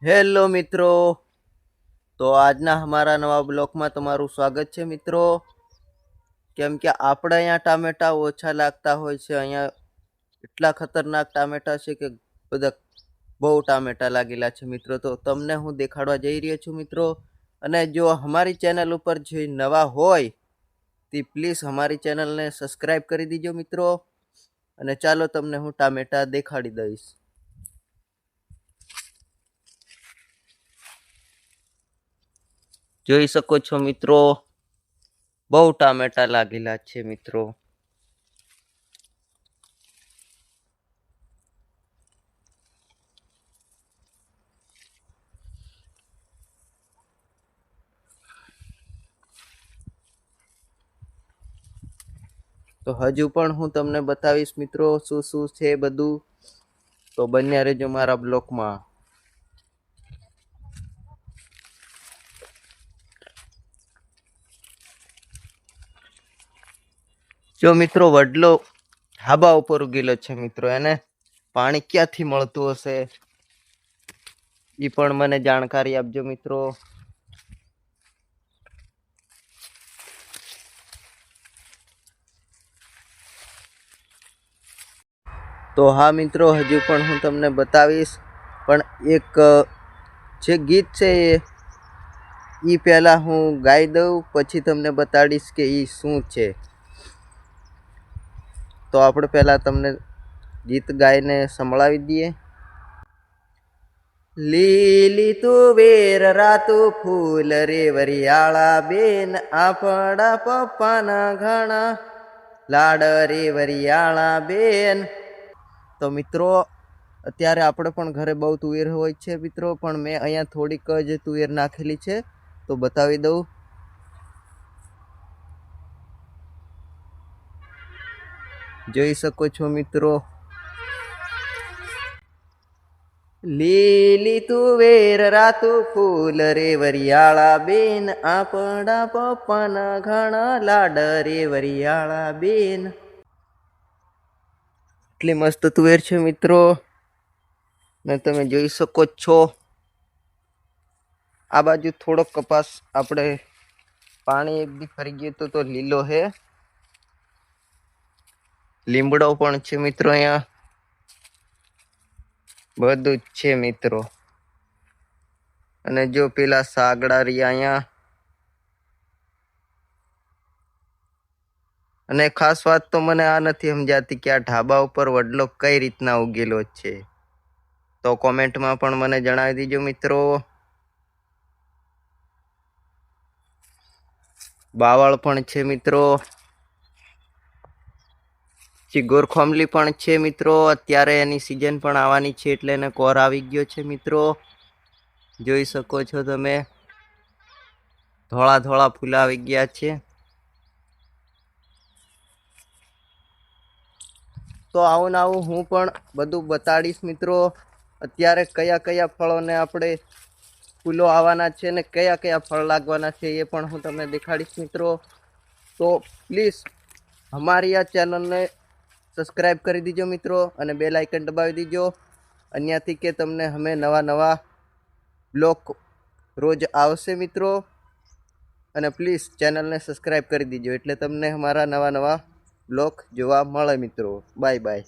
Hello મિત્રો, તો આજના અમારા નવા બ્લોગમાં તમારું સ્વાગત છે મિત્રો। કેમ કે આપણે અહીંયા ટામેટા ઓછા લાગતા હોય છે, અહીંયા એટલા ખતરનાક ટામેટા છે કે બધા બહુ ટામેટા લાગેલા છે મિત્રો। તો તમને હું દેખાડવા જઈ રહ્યો છું મિત્રો। અને જો અમારી ચેનલ ઉપર જે નવા હોય તે પ્લીઝ અમારી ચેનલને સબસ્ક્રાઈબ કરી દીજો મિત્રો। અને ચાલો તમને હું ટામેટા દેખાડી દઈશ। જોઈ શકો છો મિત્રો, બહુ ટામેટા લાગેલા છે મિત્રો। તો હજુ પણ હું તમને બતાવીશ મિત્રો શું શું છે બધું, તો બન્યા રહેજો મારા બ્લોકમાં। જો મિત્રો વડલો ધાબા ઉપર ઉગેલો છે મિત્રો, એને પાણી ક્યાંથી મળતું હશે એ પણ મને જાણકારી આપજો મિત્રો। તો હા મિત્રો, હજુ પણ હું તમને બતાવીશ, પણ એક જે ગીત છે એ પહેલા હું ગાઈ દઉં, પછી તમને બતાડીશ કે એ શું છે। તો આપણે પહેલા તમને ગીત ગાઈને સંભળાવી દઈએ। લીલી તુવેર રાતું ફૂલ રે વરિયાળા બેન, આપણા પપ્પાના ઘણા લાડ રે વરિયાળા બેન। તો મિત્રો અત્યારે આપણે પણ ઘરે બહુ તુવેર હોય છે મિત્રો, પણ મેં અહીંયા થોડીક જ તુવેર નાખેલી છે, તો બતાવી દઉં। જોઈ શકો છો મિત્રો, લીલી તુવેર રાતું ફૂલ રે વરિયાળા બેન, આપણા પપ્પાના ઘણા લાડ રે વરિયાળા બેન। એટલી મસ્ત તુવેર છે મિત્રો, ને તમે જોઈ શકો છો। આ બાજુ થોડોક કપાસ આપણે પાણી એક દી ફરી ગયું તો લીલો હે, લીમડો પણ છે મિત્રો, અહીંયા બધું જ છે મિત્રો। અને જો પેલા સાગડા રહ્યા અહીંયા, અને ખાસ વાત તો મને આ નથી સમજાતી કે આ ઢાબા ઉપર વડલો કઈ રીતના ઉગેલો છે, તો કોમેન્ટમાં પણ મને જણાવી દીજો મિત્રો। બાવળ પણ છે મિત્રો, ચીગોર ખોમલી પણ છે મિત્રો, અત્યારે એની સિઝન પણ આવવાની છે એટલે એને કોર આવી ગયો છે મિત્રો। જોઈ શકો છો તમે, ધોળા ધોળા ફૂલ આવી ગયા છે। તો આવું ને આવું હું પણ બધું બતાડીશ મિત્રો। અત્યારે કયા કયા ફળોને આપણે ફૂલો આવવાના છે ને કયા કયા ફળ લાગવાના છે એ પણ હું તમને દેખાડીશ મિત્રો। તો પ્લીઝ અમારી આ ચેનલને સબસ્ક્રાઈબ કરી દીજો મિત્રો, અને બેલ આઇકન દબાવી દીજો, અહીંયાથી કે તમને અમે નવા નવા બ્લોગ રોજ આવશે મિત્રો। અને પ્લીઝ ચેનલને સબસ્ક્રાઈબ કરી દીજો એટલે તમને અમારા નવા નવા બ્લોગ જોવા મળે મિત્રો। Bye bye.